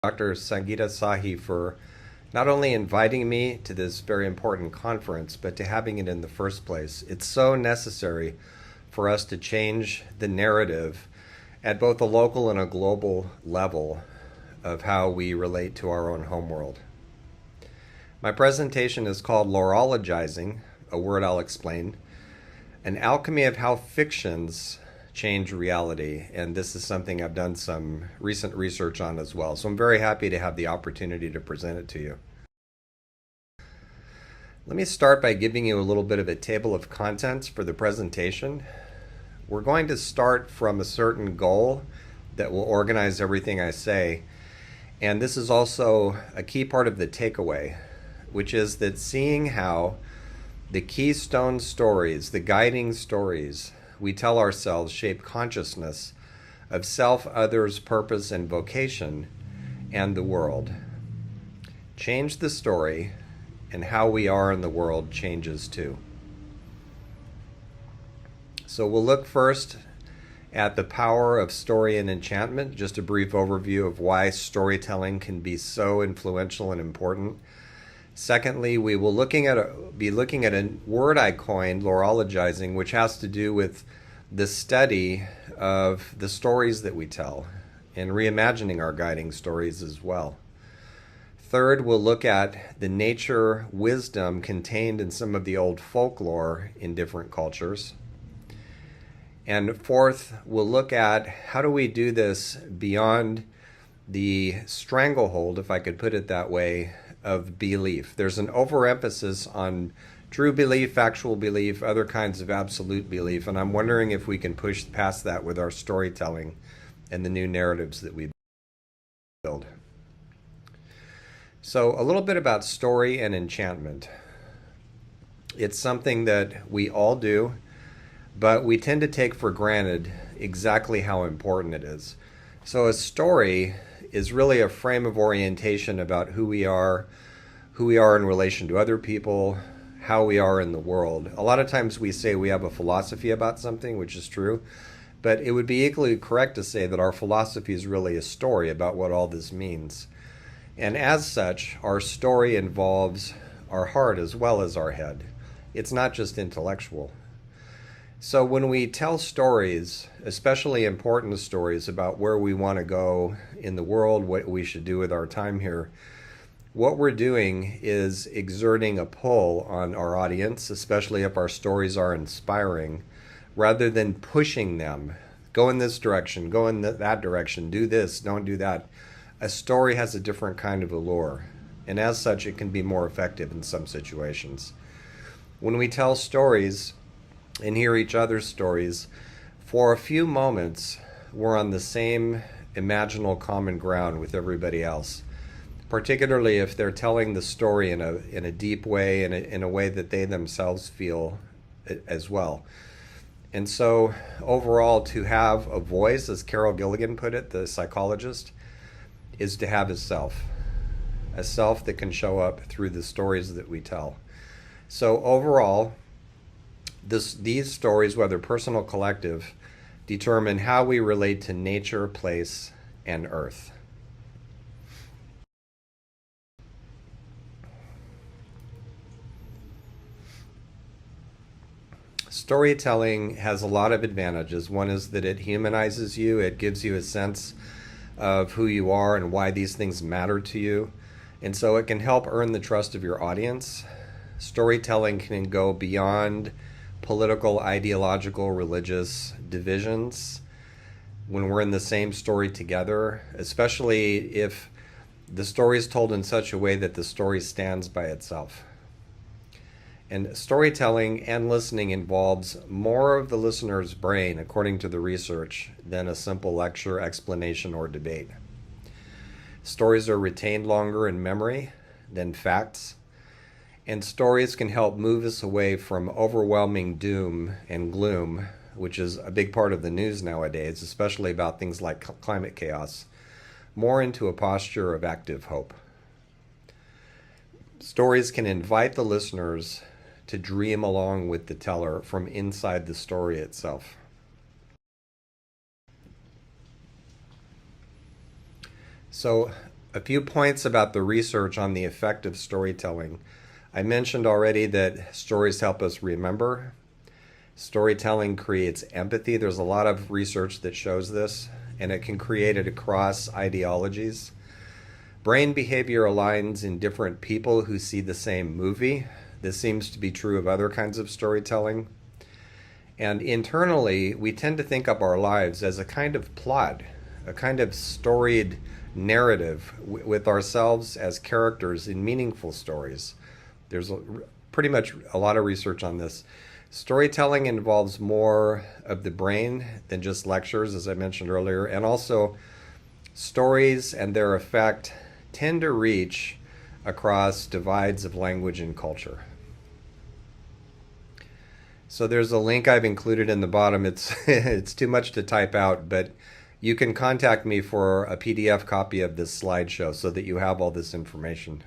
Dr. Sangeeta Sahi for not only inviting me to this very important conference, but to having it in the first place. It's so necessary for us to change the narrative at both a local and a global level of how we relate to our own homeworld. My presentation is called Loreologizing, a word I'll explain, an alchemy of how fictions change reality, and this is something I've done some recent research on as well. So I'm very happy to have the opportunity to present it to you. Let me start by giving you a little bit of a table of contents for the presentation. We're going to start from a certain goal that will organize everything I say, and this is also a key part of the takeaway, which is that seeing how the keystone stories, the guiding stories we tell ourselves shape consciousness of self, others, purpose, and vocation, and the world. Change the story, and how we are in the world changes too. So we'll look first at the power of story and enchantment, just a brief overview of why storytelling can be so influential and important. Secondly, we will be looking at a word I coined, laurologizing, which has to do with the study of the stories that we tell and reimagining our guiding stories as well. Third, we'll look at the nature wisdom contained in some of the old folklore in different cultures. And fourth, we'll look at how do we do this beyond the stranglehold, if I could put it that way, of belief. There's an overemphasis on true belief, factual belief, other kinds of absolute belief, and I'm wondering if we can push past that with our storytelling and the new narratives that we build. So a little bit about story and enchantment. It's something that we all do, but we tend to take for granted exactly how important it is. So a story is really a frame of orientation about who we are in relation to other people, how we are in the world. A lot of times we say we have a philosophy about something, which is true, but it would be equally correct to say that our philosophy is really a story about what all this means. And as such, our story involves our heart as well as our head. It's not just intellectual. So when we tell stories, especially important stories about where we want to go in the world, what we should do with our time here, what we're doing is exerting a pull on our audience, especially if our stories are inspiring, rather than pushing them. Go in this direction, go in that direction, do this, don't do that. A story has a different kind of allure, and as such, it can be more effective in some situations. When we tell stories and hear each other's stories, for a few moments, we're on the same imaginal common ground with everybody else, particularly if they're telling the story in a deep way, in a way that they themselves feel as well. And so overall, to have a voice, as Carol Gilligan put it, the psychologist, is to have a self that can show up through the stories that we tell. So overall, these stories, whether personal or collective, determine how we relate to nature, place, and earth. Storytelling has a lot of advantages. One is that it humanizes you. It gives you a sense of who you are and why these things matter to you. And so it can help earn the trust of your audience. Storytelling can go beyond political, ideological, religious divisions when we're in the same story together, especially if the story is told in such a way that the story stands by itself. And storytelling and listening involves more of the listener's brain, according to the research, than a simple lecture, explanation, or debate. Stories are retained longer in memory than facts, and stories can help move us away from overwhelming doom and gloom, which is a big part of the news nowadays, especially about things like climate chaos, more into a posture of active hope. Stories can invite the listeners to dream along with the teller from inside the story itself. So A few points about the research on the effect of storytelling. I mentioned already that stories help us remember. Storytelling creates empathy. There's a lot of research that shows this, and it can create it across ideologies. Brain behavior aligns in different people who see the same movie. This seems to be true of other kinds of storytelling. And internally, we tend to think of our lives as a kind of plot, a kind of storied narrative with ourselves as characters in meaningful stories. There's pretty much a lot of research on this. Storytelling involves more of the brain than just lectures, as I mentioned earlier, and also stories and their effect tend to reach across divides of language and culture. So there's a link I've included in the bottom. It's too much to type out, but you can contact me for a PDF copy of this slideshow so that you have all this information.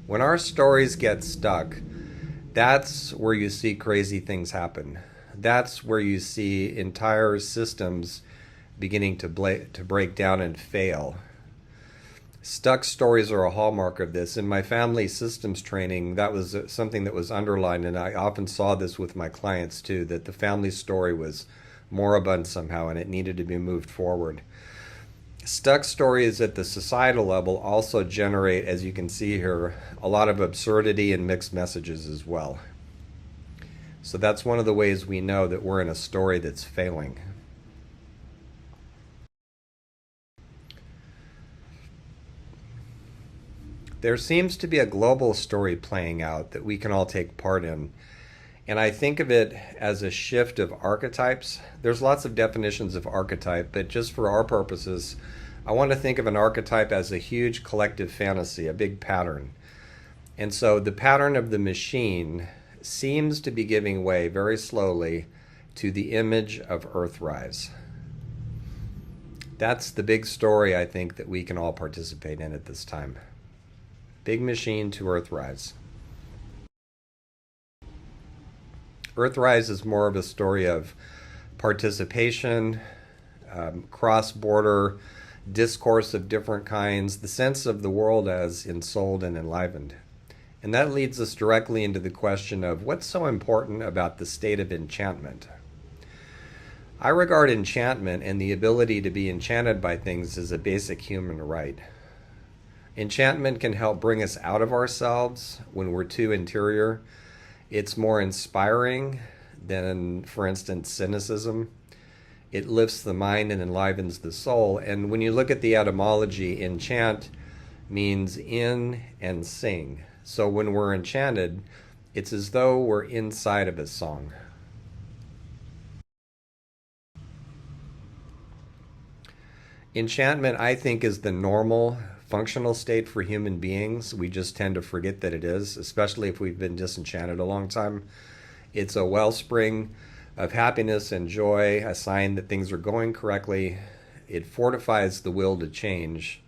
When our stories get stuck, that's where you see crazy things happen. That's where you see entire systems beginning to break down and fail. Stuck stories are a hallmark of this. In my family systems training, that was something that was underlined, and I often saw this with my clients too, that the family story was moribund somehow and it needed to be moved forward. Stuck stories at the societal level also generate, as you can see here, a lot of absurdity and mixed messages as well. So that's one of the ways we know that we're in a story that's failing. There seems to be a global story playing out that we can all take part in. And I think of it as a shift of archetypes. There's lots of definitions of archetype, but just for our purposes, I want to think of an archetype as a huge collective fantasy, a big pattern. And so the pattern of the machine seems to be giving way very slowly to the image of Earthrise. That's the big story I think that we can all participate in at this time. Big machine to Earthrise. Earthrise is more of a story of participation, cross-border discourse of different kinds, the sense of the world as ensouled and enlivened. And that leads us directly into the question of what's so important about the state of enchantment. I regard enchantment and the ability to be enchanted by things as a basic human right. Enchantment can help bring us out of ourselves when we're too interior. It's more inspiring than, for instance, cynicism. It lifts the mind and enlivens the soul. And when you look at the etymology, enchant means in and sing. So when we're enchanted, it's as though we're inside of a song. Enchantment, I think, is the normal functional state for human beings. We just tend to forget that it is, especially if we've been disenchanted a long time. It's a wellspring of happiness and joy, a sign that things are going correctly. It fortifies the will to change,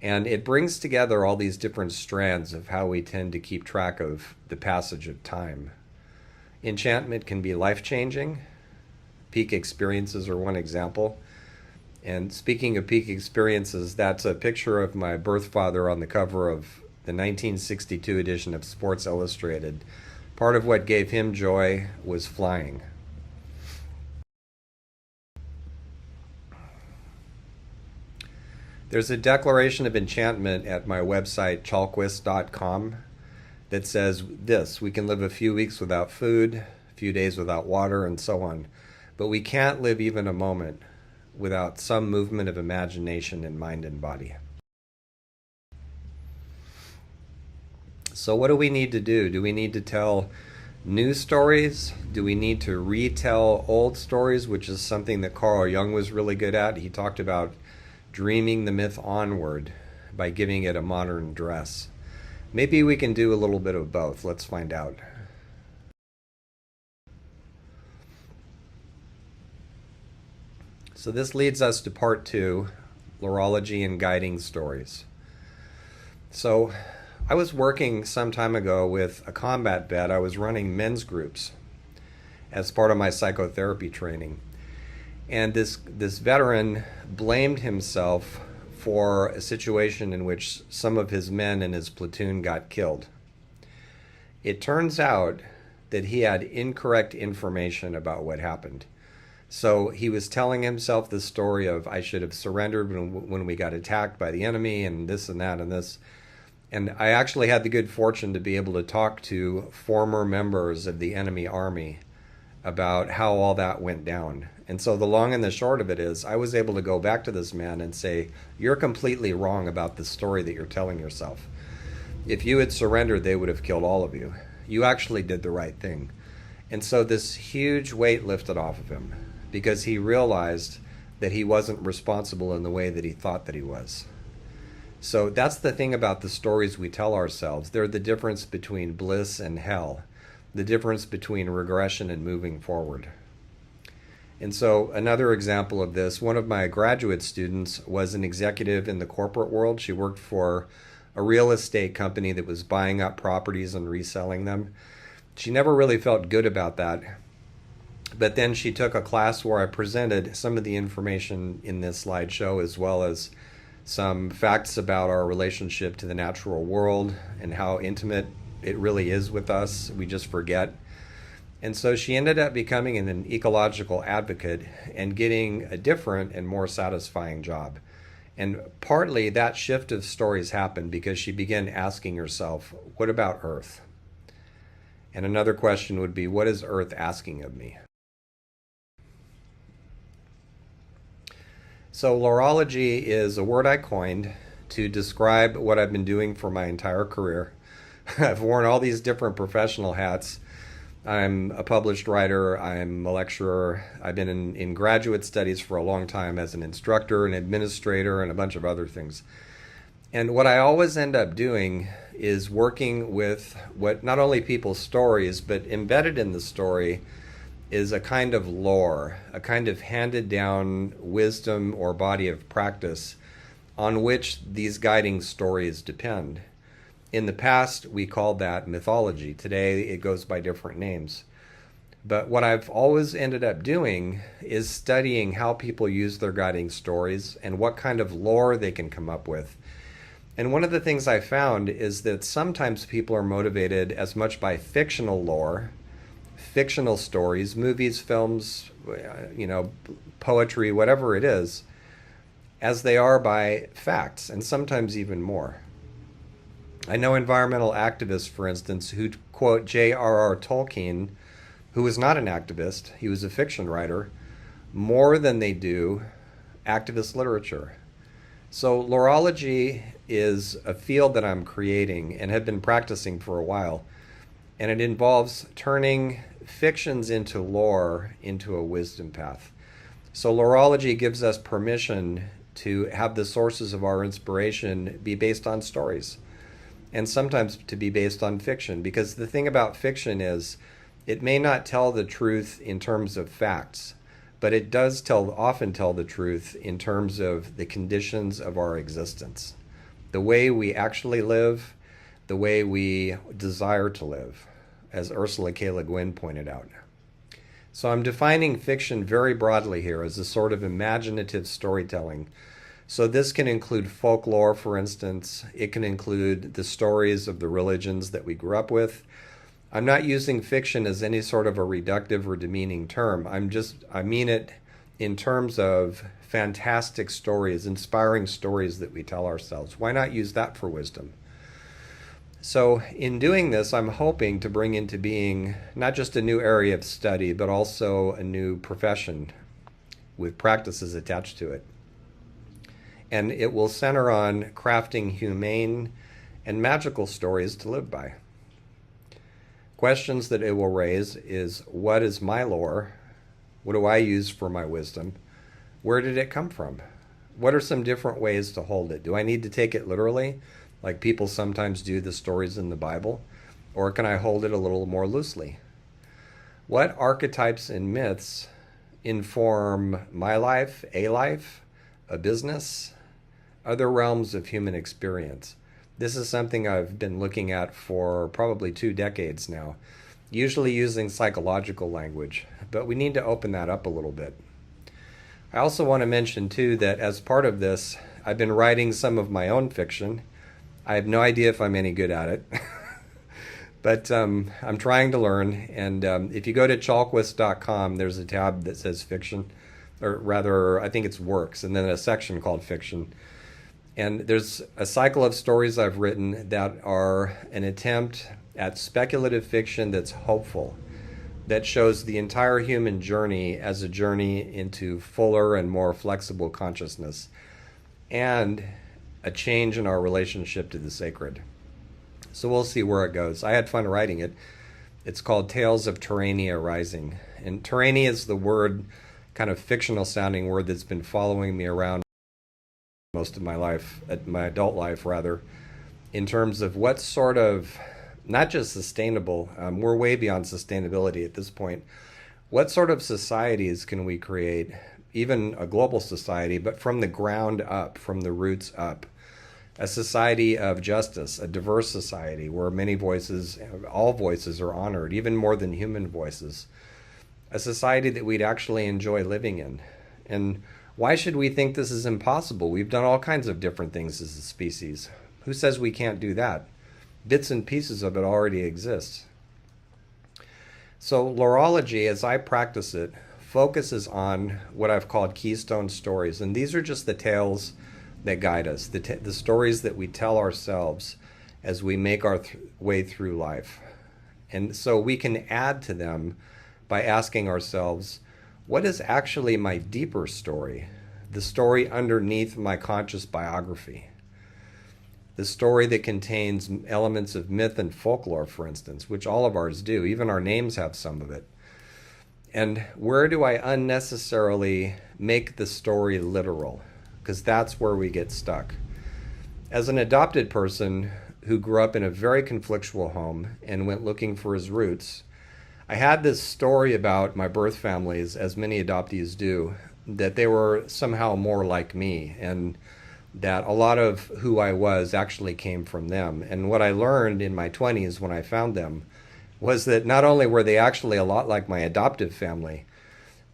and it brings together all these different strands of how we tend to keep track of the passage of time. Enchantment can be life-changing. Peak experiences are one example. And speaking of peak experiences, that's a picture of my birth father on the cover of the 1962 edition of Sports Illustrated. Part of what gave him joy was flying. There's a declaration of enchantment at my website, Chalquist.com, that says this: we can live a few weeks without food, a few days without water, and so on. But we can't live even a moment without some movement of imagination in mind and body. So what do we need to do? Do we need to tell new stories? Do we need to retell old stories, which is something that Carl Jung was really good at? He talked about dreaming the myth onward by giving it a modern dress. Maybe we can do a little bit of both. Let's find out. So this leads us to part 2, Loreology and guiding stories. So I was working some time ago with a combat vet. I was running men's groups as part of my psychotherapy training. And this veteran blamed himself for a situation in which some of his men in his platoon got killed. It turns out that he had incorrect information about what happened. So he was telling himself the story of, I should have surrendered when we got attacked by the enemy, and this and that and this. And I actually had the good fortune to be able to talk to former members of the enemy army about how all that went down. And so the long and the short of it is, I was able to go back to this man and say, you're completely wrong about the story that you're telling yourself. If you had surrendered, they would have killed all of you. You actually did the right thing. And so this huge weight lifted off of him, because he realized that he wasn't responsible in the way that he thought that he was. So that's the thing about the stories we tell ourselves. They're the difference between bliss and hell, the difference between regression and moving forward. And so another example of this, one of my graduate students was an executive in the corporate world. She worked for a real estate company that was buying up properties and reselling them. She never really felt good about that. But then she took a class where I presented some of the information in this slideshow, as well as some facts about our relationship to the natural world and how intimate it really is with us. We just forget. And so she ended up becoming an ecological advocate and getting a different and more satisfying job. And partly that shift of stories happened because she began asking herself, what about Earth? And another question would be, what is Earth asking of me? So laurology is a word I coined to describe what I've been doing for my entire career. I've worn all these different professional hats. I'm a published writer, I'm a lecturer, I've been in graduate studies for a long time as an instructor, an administrator, and a bunch of other things. And what I always end up doing is working with what not only people's stories, but embedded in the story is a kind of lore, a kind of handed down wisdom or body of practice on which these guiding stories depend. In the past, we called that mythology. Today, it goes by different names. But what I've always ended up doing is studying how people use their guiding stories and what kind of lore they can come up with. And one of the things I found is that sometimes people are motivated as much by fictional lore, fictional stories, movies, films, poetry, whatever it is, as they are by facts, and sometimes even more. I know environmental activists, for instance, who quote J.R.R. Tolkien, who was not an activist, he was a fiction writer, more than they do activist literature. So laurology is a field that I'm creating and have been practicing for a while, and it involves turning fictions into lore into a wisdom path. So laurology gives us permission to have the sources of our inspiration be based on stories, and sometimes to be based on fiction, because the thing about fiction is it may not tell the truth in terms of facts, but it does often tell the truth in terms of the conditions of our existence, the way we actually live, the way we desire to live, as Ursula K. Le Guin pointed out. So I'm defining fiction very broadly here as a sort of imaginative storytelling. So this can include folklore, for instance. It can include the stories of the religions that we grew up with. I'm not using fiction as any sort of a reductive or demeaning term. I mean it in terms of fantastic stories, inspiring stories that we tell ourselves. Why not use that for wisdom? So in doing this, I'm hoping to bring into being not just a new area of study, but also a new profession with practices attached to it. And it will center on crafting humane and magical stories to live by. Questions that it will raise is, what is my lore? What do I use for my wisdom? Where did it come from? What are some different ways to hold it? Do I need to take it literally, like people sometimes do the stories in the Bible? Or can I hold it a little more loosely? What archetypes and myths inform my life, a business, other realms of human experience? This is something I've been looking at for probably 2 decades now, usually using psychological language, but we need to open that up a little bit. I also want to mention, too, that as part of this, I've been writing some of my own fiction. I have no idea if I'm any good at it, but I'm trying to learn. And if you go to Chalquist.com, there's a tab that says fiction, or rather, I think it's works, and then a section called fiction. And there's a cycle of stories I've written that are an attempt at speculative fiction that's hopeful, that shows the entire human journey as a journey into fuller and more flexible consciousness, and a change in our relationship to the sacred. So we'll see where it goes. I had fun writing it. It's called Tales of Terrania Rising. And Terrania is the word, kind of fictional sounding word, that's been following me around most of my life, my adult life rather, in terms of what sort of, not just sustainable, we're way beyond sustainability at this point. What sort of societies can we create, even a global society, but from the ground up, from the roots up? A society of justice, a diverse society where many voices, all voices are honored, even more than human voices. A society that we'd actually enjoy living in. And why should we think this is impossible? We've done all kinds of different things as a species. Who says we can't do that? Bits and pieces of it already exist. So laurology, as I practice it, focuses on what I've called keystone stories. And these are just the tales that guide us, the stories that we tell ourselves as we make our way through life. And so we can add to them by asking ourselves, what is actually my deeper story? The story underneath my conscious biography. The story that contains elements of myth and folklore, for instance, which all of ours do. Even our names have some of it. And where do I unnecessarily make the story literal? Because that's where we get stuck. As an adopted person who grew up in a very conflictual home and went looking for his roots, I had this story about my birth families, as many adoptees do, that they were somehow more like me, and that a lot of who I was actually came from them. And what I learned in my 20s when I found them was that not only were they actually a lot like my adoptive family,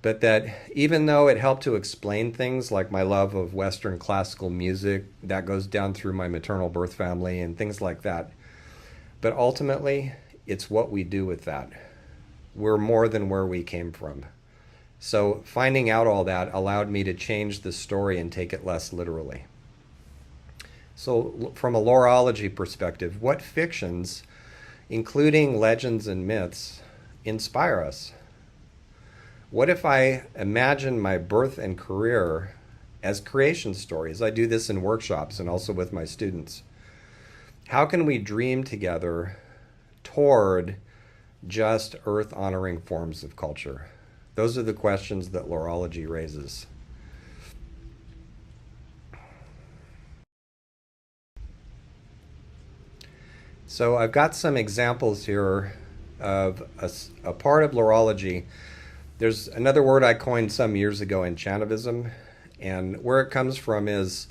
but that even though it helped to explain things like my love of Western classical music, that goes down through my maternal birth family and things like that, but ultimately, it's what we do with that. We're more than where we came from. So finding out all that allowed me to change the story and take it less literally. So from a laurology perspective, what fictions, including legends and myths, inspire us? What if I imagine my birth and career as creation stories? I do this in workshops and also with my students. How can we dream together toward just earth-honoring forms of culture? Those are the questions that laurology raises. So I've got some examples here of a part of laurology. There's another word I coined some years ago, Enchantivism, and where it comes from is,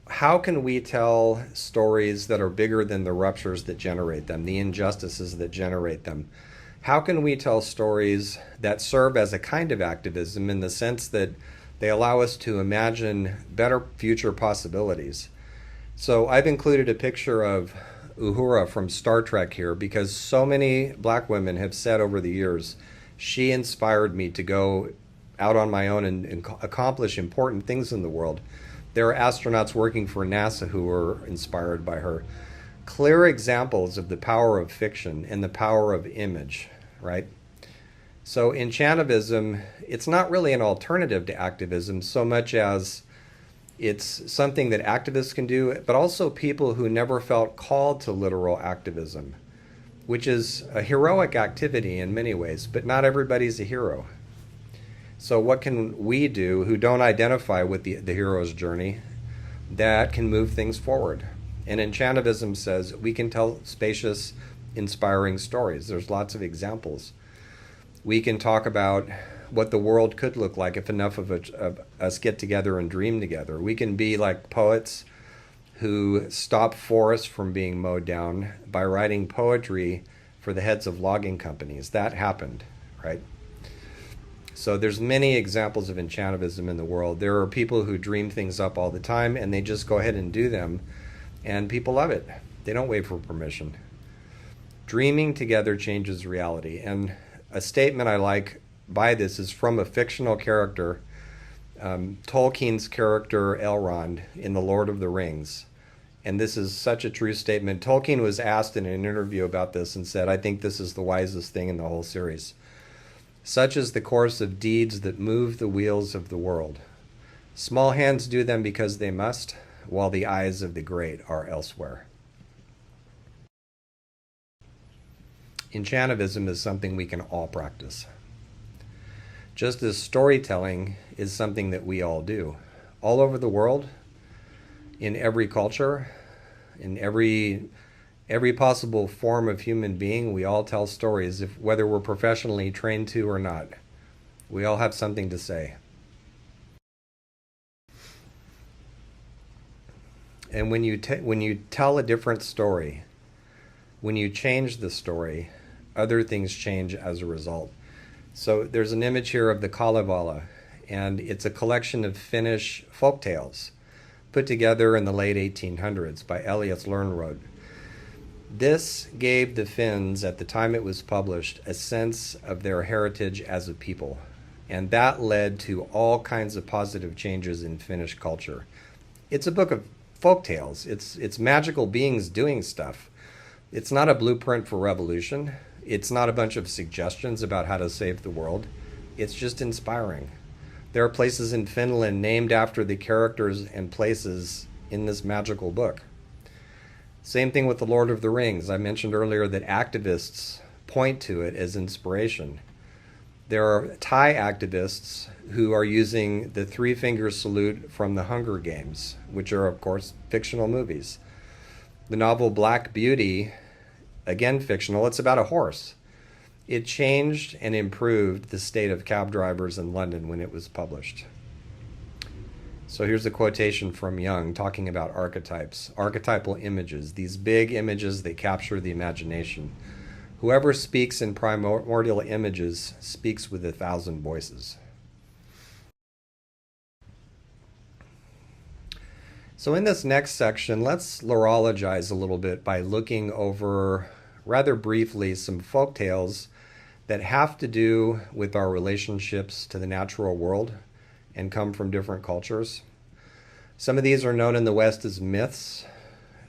how can we tell stories that are bigger than the ruptures that generate them, the injustices that generate them? How can we tell stories that serve as a kind of activism in the sense that they allow us to imagine better future possibilities? So I've included a picture of Uhura from Star Trek here because so many black women have said over the years, she inspired me to go out on my own and accomplish important things in the world. There are astronauts working for NASA who were inspired by her. Clear examples of the power of fiction and the power of image, right? So Enchantivism, it's not really an alternative to activism so much as it's something that activists can do, but also people who never felt called to literal activism, which is a heroic activity in many ways, but not everybody's a hero. So what can we do who don't identify with the hero's journey that can move things forward? And Enchantivism says we can tell spacious, inspiring stories. There's lots of examples. We can talk about what the world could look like if enough of us get together and dream together. We can be like poets who stop forests from being mowed down by writing poetry for the heads of logging companies. That happened, right? So there's many examples of Enchantivism in the world. There are people who dream things up all the time and they just go ahead and do them, and people love it. They don't wait for permission. Dreaming together changes reality. And a statement I like by this is from a fictional character, Tolkien's character Elrond in The Lord of the Rings. And this is such a true statement. Tolkien was asked in an interview about this and said, "I think this is the wisest thing in the whole series. Such is the course of deeds that move the wheels of the world. Small hands do them because they must, while the eyes of the great are elsewhere." Enchantivism is something we can all practice. Just as storytelling is something that we all do. All over the world, in every culture, in every possible form of human being, we all tell stories, whether we're professionally trained to or not. We all have something to say. And when you tell a different story, when you change the story, other things change as a result. So there's an image here of the Kalevala, and it's a collection of Finnish folk tales put together in the late 1800s by Elias Lönnrot. This gave the Finns, at the time it was published, a sense of their heritage as a people. And that led to all kinds of positive changes in Finnish culture. It's a book of folk tales. It's magical beings doing stuff. It's not a blueprint for revolution. It's not a bunch of suggestions about how to save the world. It's just inspiring. There are places in Finland named after the characters and places in this magical book. Same thing with The Lord of the Rings. I mentioned earlier that activists point to it as inspiration. There are Thai activists who are using the three-finger salute from the Hunger Games, which are, of course, fictional movies. The novel Black Beauty, again fictional, it's about a horse. It changed and improved the state of cab drivers in London when it was published. So here's a quotation from Jung talking about archetypes, archetypal images, these big images that capture the imagination. Whoever speaks in primordial images speaks with 1,000 voices. So in this next section, let's laurologize a little bit by looking over, rather briefly, some folk tales that have to do with our relationships to the natural world and come from different cultures. Some of these are known in the West as myths.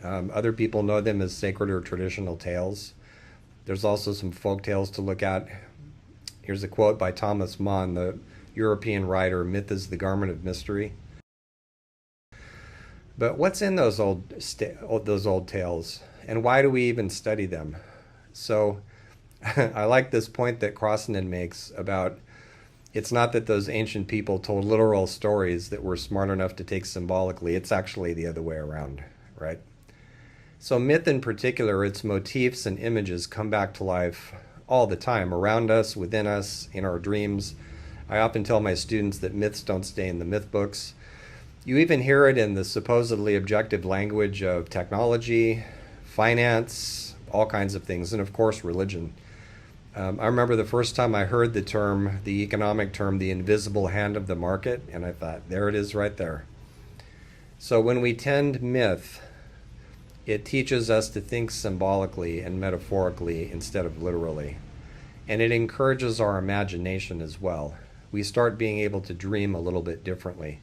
Other people know them as sacred or traditional tales. There's also some folk tales to look at. Here's a quote by Thomas Mann, the European writer, "Myth is the garment of mystery." But what's in those old tales, and why do we even study them? So I like this point that Crossan makes about it's not that those ancient people told literal stories that we're smart enough to take symbolically. It's actually the other way around, right? So myth in particular, its motifs and images come back to life all the time, around us, within us, in our dreams. I often tell my students that myths don't stay in the myth books. You even hear it in the supposedly objective language of technology, finance, all kinds of things, and of course religion. I remember the first time I heard the term, the economic term, the invisible hand of the market, and I thought, there it is right there. So when we tend myth, it teaches us to think symbolically and metaphorically instead of literally. And it encourages our imagination as well. We start being able to dream a little bit differently.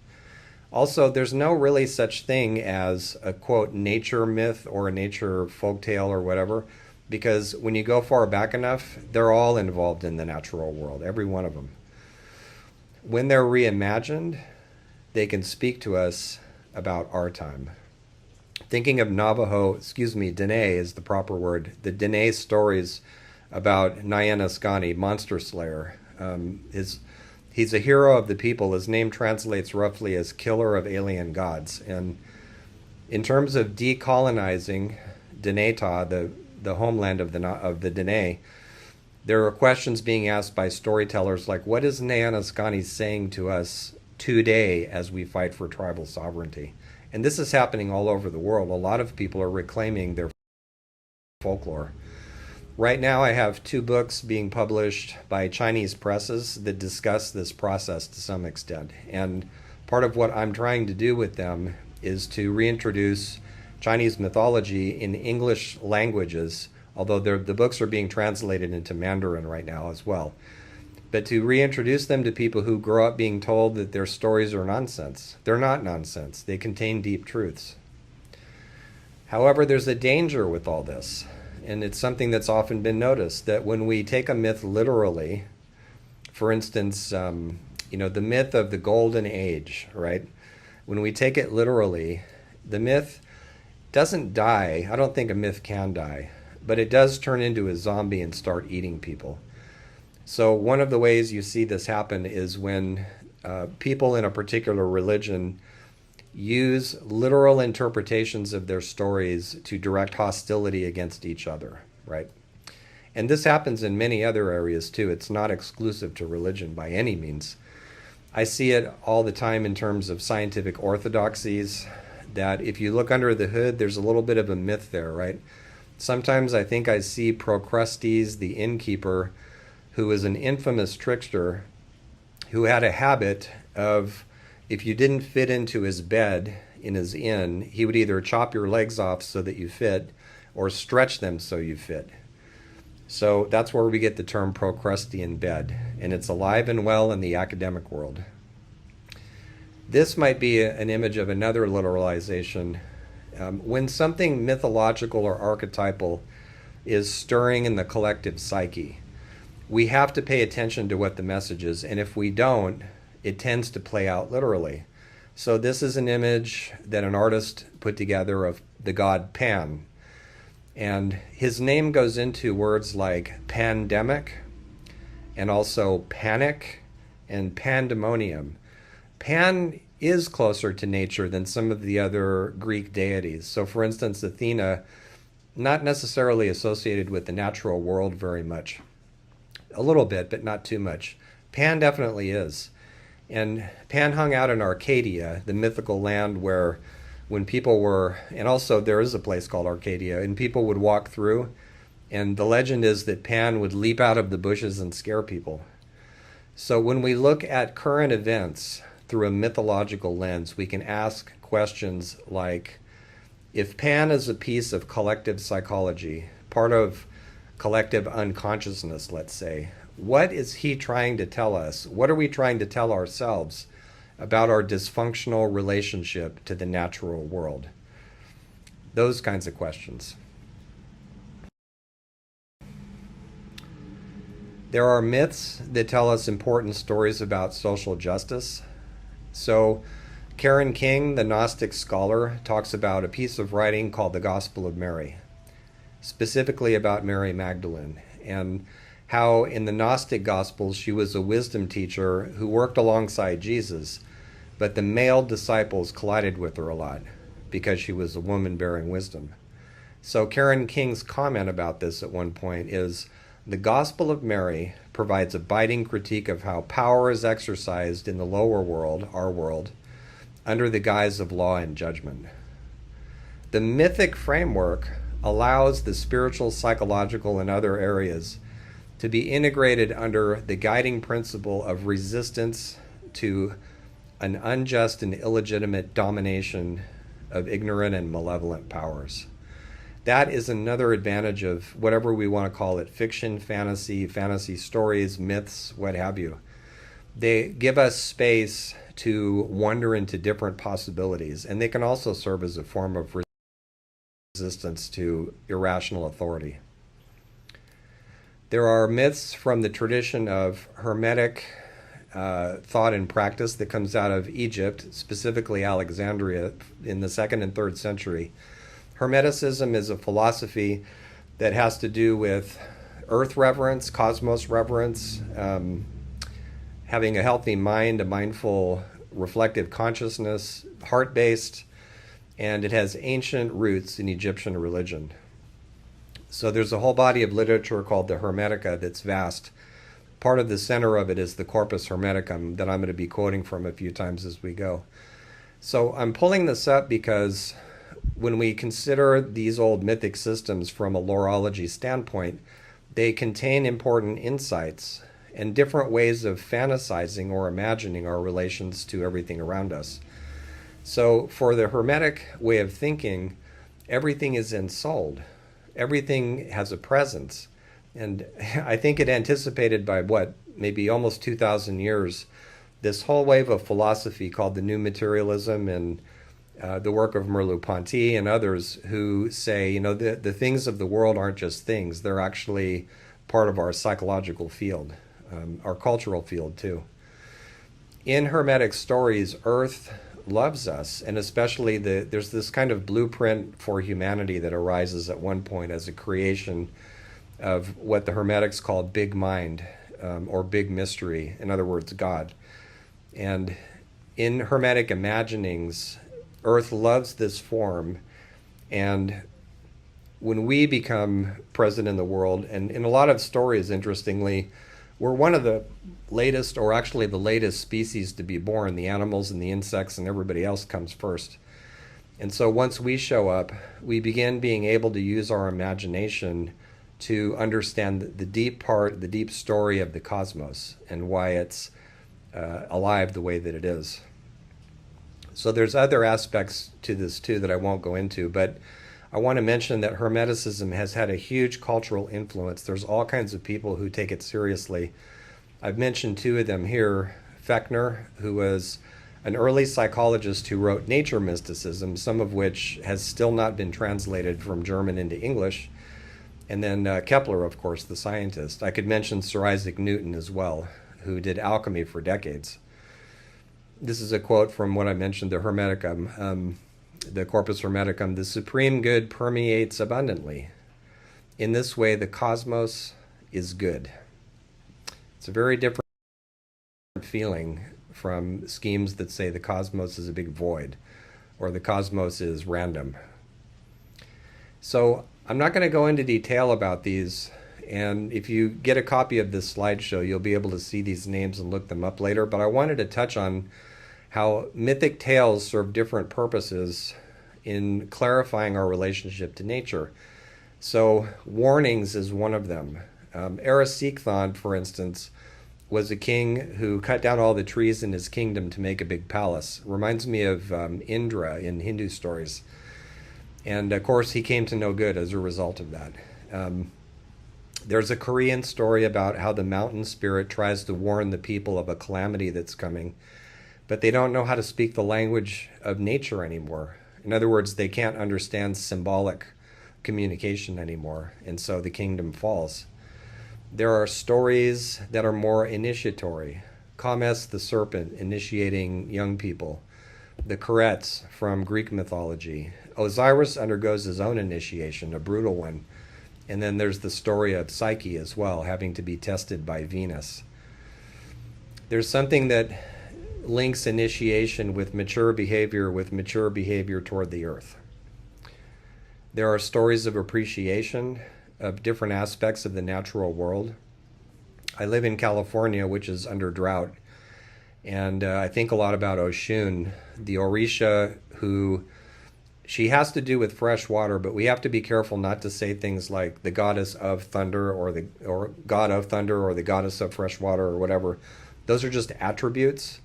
Also, there's no really such thing as a, quote, nature myth or a nature folktale or whatever, because when you go far back enough, they're all involved in the natural world, every one of them. When they're reimagined, they can speak to us about our time. Thinking of Dene is the proper word. The Dene stories about Nayanaskani, monster slayer. He's a hero of the people. His name translates roughly as killer of alien gods. And in terms of decolonizing Deneta, the homeland of the Dene, there are questions being asked by storytellers like, what is Nayanaskani saying to us today as we fight for tribal sovereignty? And this is happening all over the world. A lot of people are reclaiming their folklore. Right now, I have 2 books being published by Chinese presses that discuss this process to some extent. And part of what I'm trying to do with them is to reintroduce Chinese mythology in English languages, although the books are being translated into Mandarin right now as well. But to reintroduce them to people who grow up being told that their stories are nonsense. They're not nonsense. They contain deep truths. However, there's a danger with all this. And it's something that's often been noticed, that when we take a myth literally, for instance, the myth of the golden age, right? When we take it literally, the myth doesn't die. I don't think a myth can die, but it does turn into a zombie and start eating people. So one of the ways you see this happen is when people in a particular religion use literal interpretations of their stories to direct hostility against each other, right? And this happens in many other areas too. It's not exclusive to religion by any means. I see it all the time in terms of scientific orthodoxies, that if you look under the hood, there's a little bit of a myth there, right? Sometimes I think I see Procrustes, the innkeeper, who was an infamous trickster, who had a habit of, if you didn't fit into his bed in his inn, he would either chop your legs off so that you fit or stretch them so you fit. So that's where we get the term Procrustean bed, and it's alive and well in the academic world. This might be an image of another literalization. When something mythological or archetypal is stirring in the collective psyche, we have to pay attention to what the message is, and if we don't, it tends to play out literally. So this is an image that an artist put together of the god Pan. And his name goes into words like pandemic and also panic and pandemonium. Pan is closer to nature than some of the other Greek deities. So for instance, Athena, not necessarily associated with the natural world very much. A little bit, but not too much. Pan definitely is. And Pan hung out in Arcadia, the mythical land where when people were, and also there is a place called Arcadia, and people would walk through, and the legend is that Pan would leap out of the bushes and scare people. So when we look at current events through a mythological lens, we can ask questions like, if Pan is a piece of collective psychology, part of collective unconsciousness, let's say, what is he trying to tell us? What are we trying to tell ourselves about our dysfunctional relationship to the natural world? Those kinds of questions. There are myths that tell us important stories about social justice. So Karen King, the Gnostic scholar, talks about a piece of writing called the Gospel of Mary, specifically about Mary Magdalene, and how in the Gnostic Gospels she was a wisdom teacher who worked alongside Jesus, but the male disciples collided with her a lot because she was a woman bearing wisdom. So Karen King's comment about this at one point is, the Gospel of Mary provides a biting critique of how power is exercised in the lower world, our world, under the guise of law and judgment. The mythic framework allows the spiritual, psychological, and other areas to be integrated under the guiding principle of resistance to an unjust and illegitimate domination of ignorant and malevolent powers. That is another advantage of whatever we want to call it, fiction, fantasy stories, myths, what have you. They give us space to wander into different possibilities, and they can also serve as a form of resistance to irrational authority. There are myths from the tradition of Hermetic thought and practice that comes out of Egypt, specifically Alexandria, in the 2nd and 3rd century. Hermeticism is a philosophy that has to do with earth reverence, cosmos reverence, having a healthy mind, a mindful, reflective consciousness, heart-based, and it has ancient roots in Egyptian religion. So there's a whole body of literature called the Hermetica that's vast. Part of the center of it is the Corpus Hermeticum that I'm going to be quoting from a few times as we go. So I'm pulling this up because when we consider these old mythic systems from a laurology standpoint, They contain important insights and different ways of fantasizing or imagining our relations to everything around us. So, for the Hermetic way of thinking, everything is ensouled, everything has a presence. And I think it anticipated by what, maybe almost 2,000 years, this whole wave of philosophy called the New Materialism and the work of Merleau-Ponty and others who say, the things of the world aren't just things, they're actually part of our psychological field, our cultural field too. In Hermetic stories, Earth loves us, and especially there's this kind of blueprint for humanity that arises at one point as a creation of what the Hermetics call big mind, or big mystery, in other words, God. And in Hermetic imaginings, Earth loves this form, and when we become present in the world, and in a lot of stories, interestingly, we're one of the latest, or actually the latest species to be born. The animals and the insects and everybody else comes first. And so once we show up, we begin being able to use our imagination to understand the deep story of the cosmos and why it's alive the way that it is. So there's other aspects to this too that I won't go into, but I want to mention that Hermeticism has had a huge cultural influence. There's all kinds of people who take it seriously. I've mentioned two of them here. Fechner, who was an early psychologist who wrote Nature Mysticism, some of which has still not been translated from German into English. And then Kepler, of course, the scientist. I could mention Sir Isaac Newton as well, who did alchemy for decades. This is a quote from what I mentioned, the Hermeticum, the Corpus Hermeticum. The supreme good permeates abundantly. In this way, the cosmos is good. It's a very different feeling from schemes that say the cosmos is a big void or the cosmos is random. So I'm not going to go into detail about these, and if you get a copy of this slideshow, you'll be able to see these names and look them up later, but I wanted to touch on how mythic tales serve different purposes in clarifying our relationship to nature. So warnings is one of them. Erisichthon, for instance, was a king who cut down all the trees in his kingdom to make a big palace. Reminds me of Indra in Hindu stories. And of course, he came to no good as a result of that. There's a Korean story about how the mountain spirit tries to warn the people of a calamity that's coming, but they don't know how to speak the language of nature anymore. In other words, they can't understand symbolic communication anymore, and so the kingdom falls. There are stories that are more initiatory. Comes the serpent initiating young people. The Carets from Greek mythology. Osiris undergoes his own initiation, a brutal one. And then there's the story of Psyche as well, having to be tested by Venus. There's something that links initiation with mature behavior toward the earth. There are stories of appreciation of different aspects of the natural world. I live in California, which is under drought, and I think a lot about Oshun, the Orisha, who she has to do with fresh water, but we have to be careful not to say things like the goddess of thunder or god of thunder or the goddess of fresh water or whatever. Those are just attributes.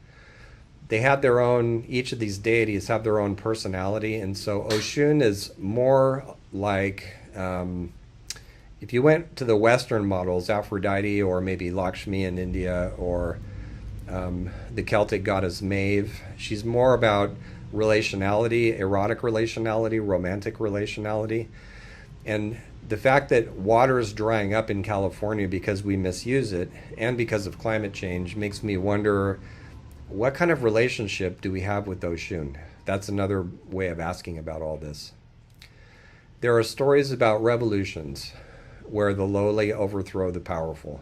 They have their own, each of these deities have their own personality, and so Oshun is more like, if you went to the Western models, Aphrodite or maybe Lakshmi in India or the Celtic goddess Maeve, she's more about relationality, erotic relationality, romantic relationality. And the fact that water is drying up in California because we misuse it and because of climate change makes me wonder, what kind of relationship do we have with Oshun? That's another way of asking about all this. There are stories about revolutions where the lowly overthrow the powerful.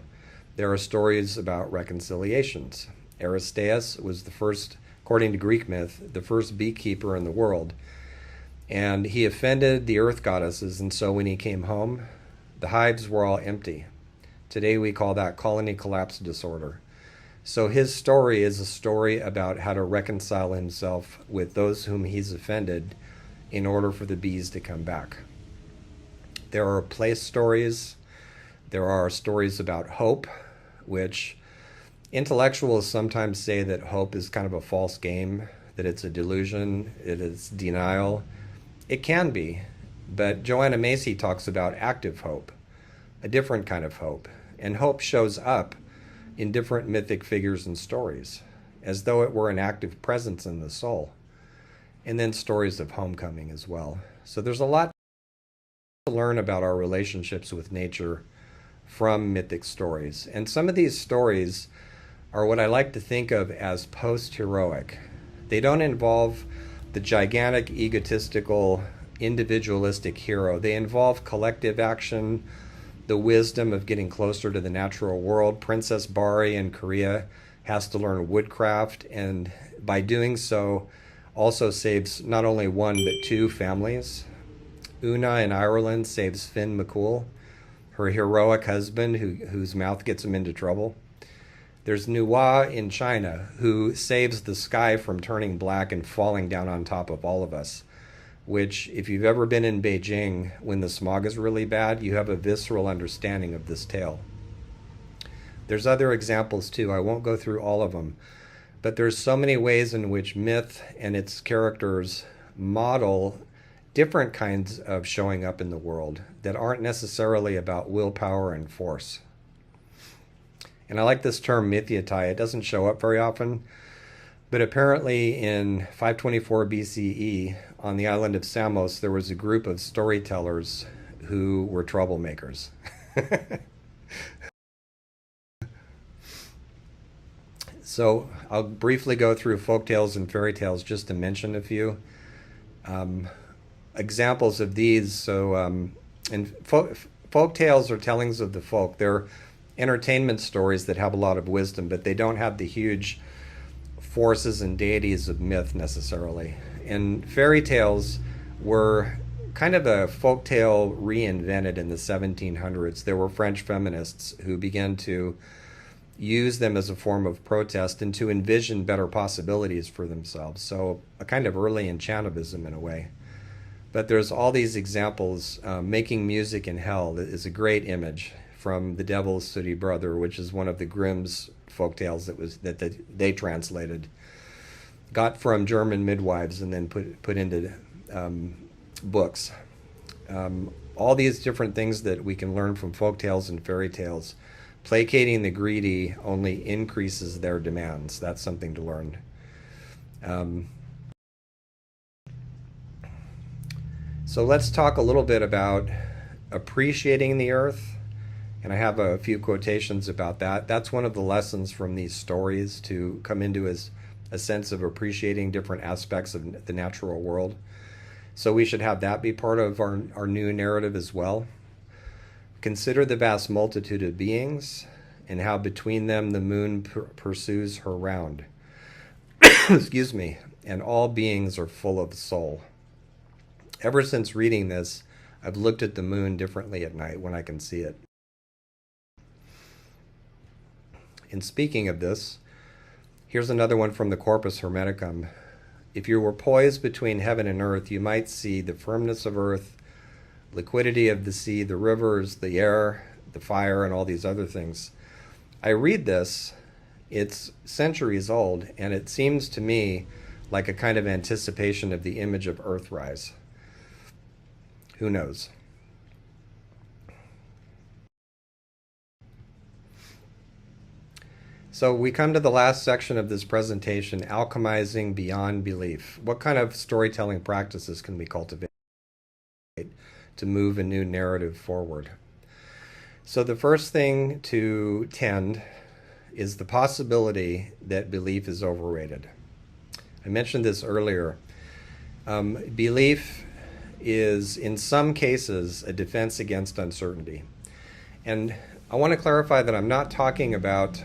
There are stories about reconciliations. Aristeas was the first, according to Greek myth, the first beekeeper in the world. And he offended the earth goddesses, and so when he came home, the hives were all empty. Today we call that colony collapse disorder. So his story is a story about how to reconcile himself with those whom he's offended in order for the bees to come back. There are place stories. There are stories about hope, which intellectuals sometimes say that hope is kind of a false game, that it's a delusion, it is denial. It can be, but Joanna Macy talks about active hope, a different kind of hope. And hope shows up in different mythic figures and stories, as though it were an active presence in the soul. And then stories of homecoming as well. So there's a lot to learn about our relationships with nature from mythic stories. And some of these stories are what I like to think of as post-heroic. They don't involve the gigantic, egotistical, individualistic hero. They involve collective action, the wisdom of getting closer to the natural world. Princess Bari in Korea has to learn woodcraft, and by doing so, also saves not only one but two families. Una in Ireland saves Finn McCool, her heroic husband whose mouth gets him into trouble. There's Nuwa in China, who saves the sky from turning black and falling down on top of all of us, which, if you've ever been in Beijing when the smog is really bad, you have a visceral understanding of this tale. There's other examples too. I won't go through all of them, but there's so many ways in which myth and its characters model different kinds of showing up in the world that aren't necessarily about willpower and force. And I like this term mythiotai. It doesn't show up very often, but apparently in 524 BCE on the island of Samos, there was a group of storytellers who were troublemakers. So I'll briefly go through folktales and fairy tales just to mention a few examples of these. So, and folk tales are tellings of the folk. They're entertainment stories that have a lot of wisdom, but they don't have the huge forces and deities of myth necessarily. And fairy tales were kind of a folk tale reinvented in the 1700s. There were French feminists who began to use them as a form of protest and to envision better possibilities for themselves. So a kind of early Enchantivism in a way. But there's all these examples. Making Music in Hell is a great image from The Devil's Sooty Brother, which is one of the Grimm's folktales that they translated, got from German midwives and then put into books. All these different things that we can learn from folktales and fairy tales. Placating the greedy only increases their demands. That's something to learn. So let's talk a little bit about appreciating the earth. And I have a few quotations about that. That's one of the lessons from these stories, to come into as a sense of appreciating different aspects of the natural world. So we should have that be part of our new narrative as well. Consider the vast multitude of beings and how between them the moon pursues her round. Excuse me. And all beings are full of soul. Ever since reading this, I've looked at the moon differently at night when I can see it. And speaking of this, here's another one from the Corpus Hermeticum. If you were poised between heaven and earth, you might see the firmness of earth, liquidity of the sea, the rivers, the air, the fire, and all these other things. I read this, it's centuries old, and it seems to me like a kind of anticipation of the image of Earthrise. Who knows? So we come to the last section of this presentation, alchemizing beyond belief. What kind of storytelling practices can we cultivate to move a new narrative forward? So the first thing to tend is the possibility that belief is overrated. I mentioned this earlier. Belief is, in some cases, a defense against uncertainty. And I want to clarify that I'm not talking about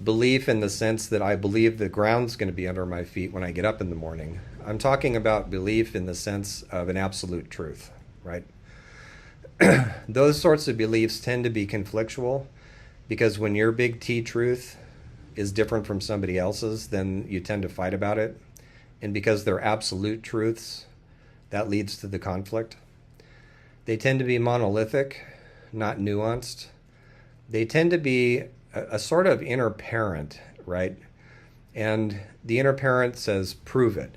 belief in the sense that I believe the ground's going to be under my feet when I get up in the morning. I'm talking about belief in the sense of an absolute truth, right? Those sorts of beliefs tend to be conflictual, because when your big T truth is different from somebody else's, then you tend to fight about it. And because they're absolute truths, that leads to the conflict. They tend to be monolithic, not nuanced. They tend to be a sort of inner parent, right? And the inner parent says, prove it.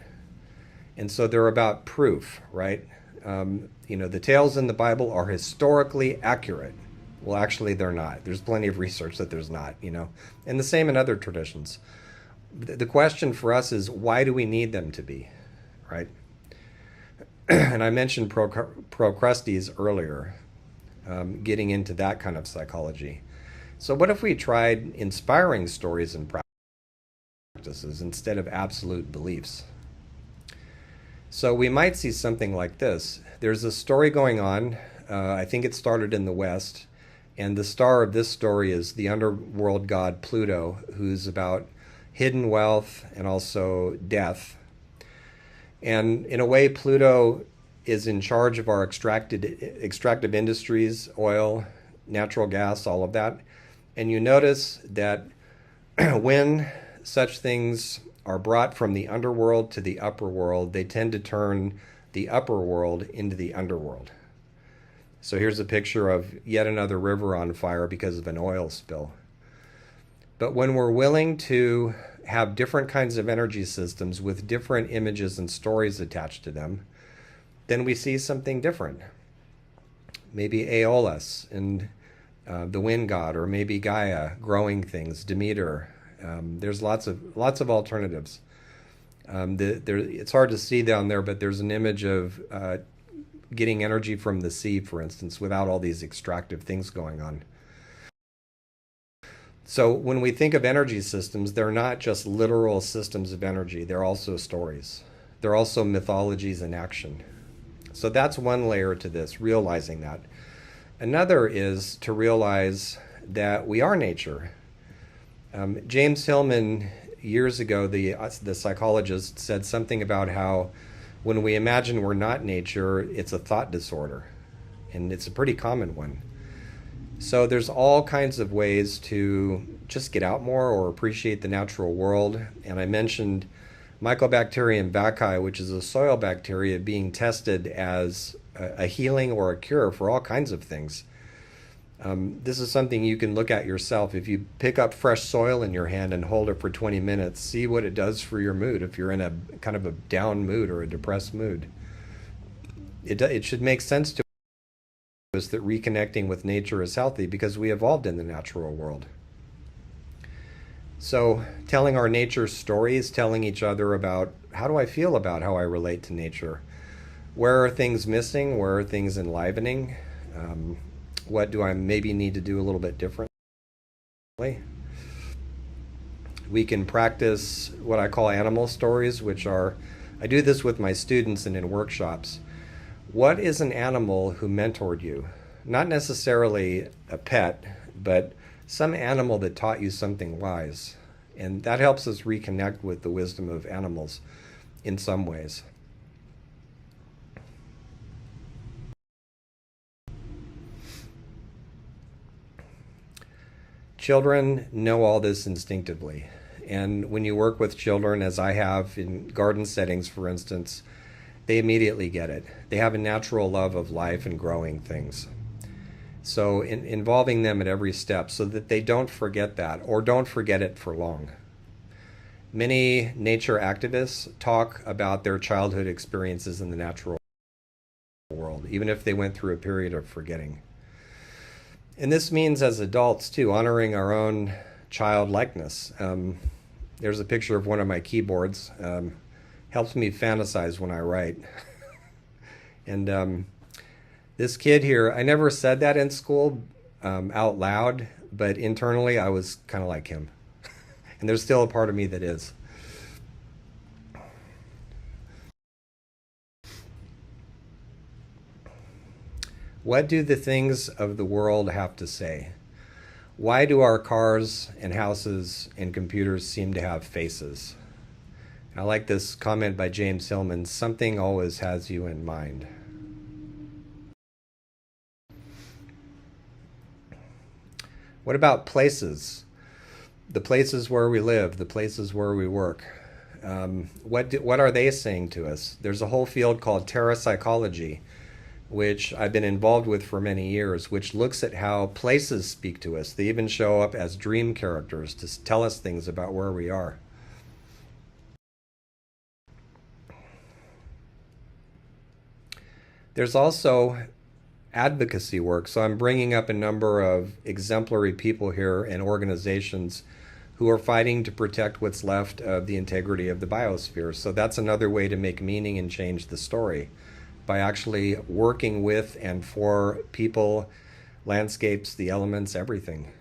And so they're about proof, right? The tales in the Bible are historically accurate. Well, actually, they're not. There's plenty of research that there's not, And the same in other traditions. The question for us is, why do we need them to be, right? And I mentioned Procrustes earlier, getting into that kind of psychology. So what if we tried inspiring stories and practices instead of absolute beliefs? So we might see something like this. There's a story going on. I think it started in the West. And the star of this story is the underworld god Pluto, who's about hidden wealth and also death. And in a way, Pluto is in charge of our extractive industries, oil, natural gas, all of that. And you notice that when such things are brought from the underworld to the upper world, they tend to turn the upper world into the underworld. So here's a picture of yet another river on fire because of an oil spill. But when we're willing to have different kinds of energy systems with different images and stories attached to them, then we see something different. Maybe Aeolus and the wind god, or maybe Gaia growing things, Demeter. There's lots of alternatives. It's hard to see down there, but there's an image of getting energy from the sea, for instance, without all these extractive things going on. So when we think of energy systems, they're not just literal systems of energy. They're also stories. They're also mythologies in action. So that's one layer to this, realizing that. Another is to realize that we are nature. James Hillman, years ago, the psychologist, said something about how when we imagine we're not nature, it's a thought disorder. And it's a pretty common one. So there's all kinds of ways to just get out more or appreciate the natural world. And I mentioned Mycobacterium vaccae, which is a soil bacteria being tested as a healing or a cure for all kinds of things. This is something you can look at yourself. If you pick up fresh soil in your hand and hold it for 20 minutes, see what it does for your mood if you're in a kind of a down mood or a depressed mood. It should make sense to us that reconnecting with nature is healthy because we evolved in the natural world. So telling our nature stories, telling each other about how do I feel about how I relate to nature? Where are things missing? Where are things enlivening? What do I maybe need to do a little bit differently? We can practice what I call animal stories, which are, I do this with my students and in workshops. What is an animal who mentored you? Not necessarily a pet, but some animal that taught you something wise. And that helps us reconnect with the wisdom of animals in some ways. Children know all this instinctively. And when you work with children, as I have in garden settings, for instance, they immediately get it. They have a natural love of life and growing things. So involving them at every step so that they don't forget that or don't forget it for long. Many nature activists talk about their childhood experiences in the natural world, even if they went through a period of forgetting. And this means as adults, too, honoring our own childlikeness. There's a picture of one of my keyboards. Helps me fantasize when I write. And this kid here, I never said that in school out loud, but internally I was kind of like him. And there's still a part of me that is. What do the things of the world have to say? Why do our cars and houses and computers seem to have faces? I like this comment by James Hillman, something always has you in mind. What about places? The places where we live, the places where we work. What are they saying to us? There's a whole field called terrapsychology which I've been involved with for many years, which looks at how places speak to us. They even show up as dream characters to tell us things about where we are. There's also advocacy work. So I'm bringing up a number of exemplary people here and organizations who are fighting to protect what's left of the integrity of the biosphere. So that's another way to make meaning and change the story, by actually working with and for people, landscapes, the elements, everything.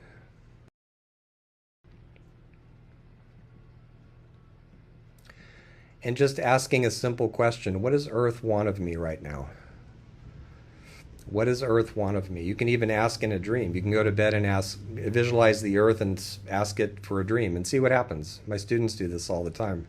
And just asking a simple question: what does Earth want of me right now? What does Earth want of me? You can even ask in a dream. You can go to bed and visualize the Earth and ask it for a dream and see what happens. My students do this all the time.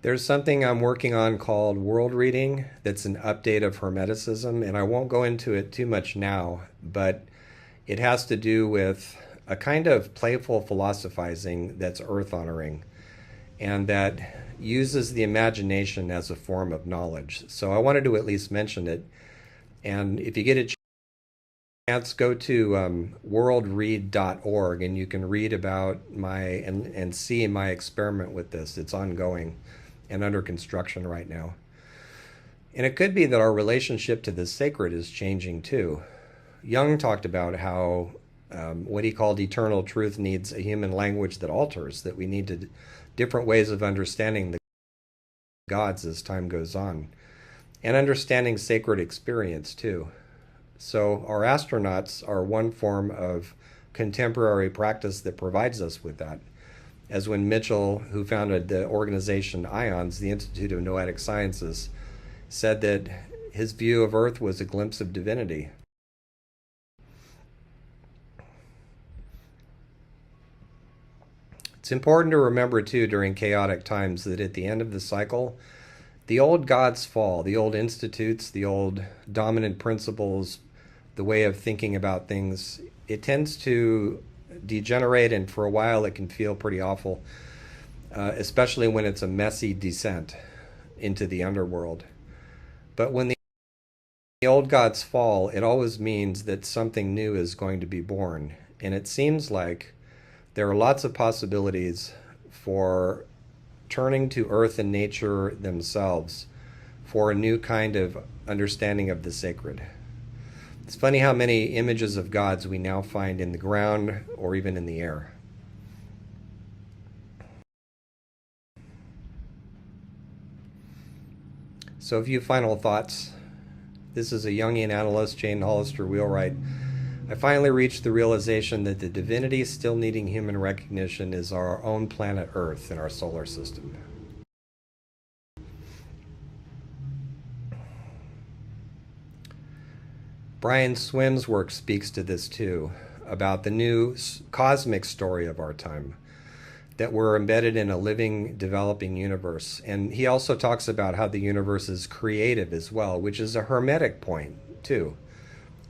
There's something I'm working on called world reading that's an update of Hermeticism, and I won't go into it too much now, but it has to do with a kind of playful philosophizing that's earth honoring and that uses the imagination as a form of knowledge. So I wanted to at least mention it. And if you get a chance, go to worldread.org and you can read about and see my experiment with this. It's ongoing and under construction right now. And it could be that our relationship to the sacred is changing too. Jung talked about how what he called eternal truth needs a human language that alters, that we need different ways of understanding the gods as time goes on, and understanding sacred experience too. So our astronauts are one form of contemporary practice that provides us with that. As when Mitchell, who founded the organization IONS, the Institute of Noetic Sciences, said that his view of Earth was a glimpse of divinity. It's important to remember, too, during chaotic times, that at the end of the cycle, the old gods fall, the old institutes, the old dominant principles, the way of thinking about things, it tends to degenerate, and for a while it can feel pretty awful, especially when it's a messy descent into the underworld. But when the old gods fall, it always means that something new is going to be born. And it seems like there are lots of possibilities for turning to Earth and nature themselves for a new kind of understanding of the sacred. It's funny how many images of gods we now find in the ground or even in the air. So a few final thoughts. This is a Jungian analyst, Jane Hollister Wheelwright. I finally reached the realization that the divinity still needing human recognition is our own planet Earth in our solar system. Brian Swimm's work speaks to this too, about the new cosmic story of our time, that we're embedded in a living, developing universe. And he also talks about how the universe is creative as well, which is a hermetic point too.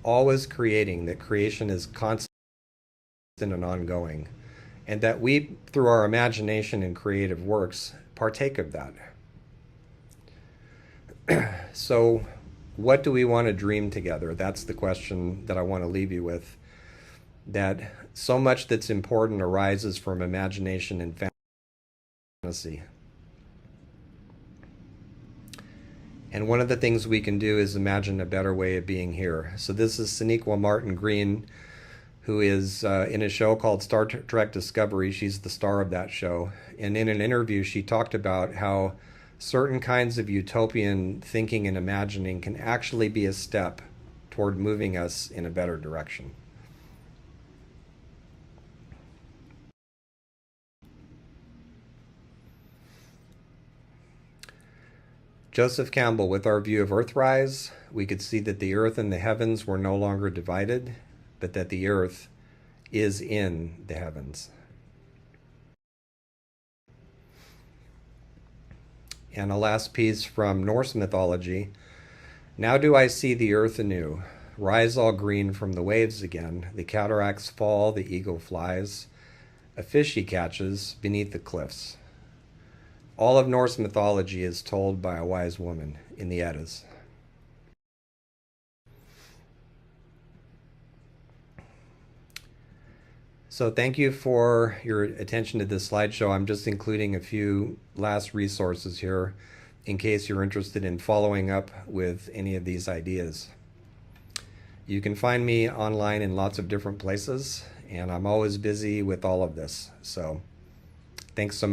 Always creating, that creation is constant and ongoing, and that we, through our imagination and creative works, partake of that. So what do we want to dream together? That's the question that I want to leave you with. That so much that's important arises from imagination and fantasy. And one of the things we can do is imagine a better way of being here. So this is Sonequa Martin Green, who is in a show called Star Trek Discovery. She's the star of that show. And in an interview, she talked about how certain kinds of utopian thinking and imagining can actually be a step toward moving us in a better direction. Joseph Campbell, with our view of Earthrise, we could see that the earth and the heavens were no longer divided, but that the earth is in the heavens. And a last piece from Norse mythology. Now do I see the earth anew, rise all green from the waves again. The cataracts fall, the eagle flies. a fish he catches beneath the cliffs. All of Norse mythology is told by a wise woman in the Eddas. So thank you for your attention to this slideshow. I'm just including a few last resources here in case you're interested in following up with any of these ideas. You can find me online in lots of different places, and I'm always busy with all of this. So thanks so much.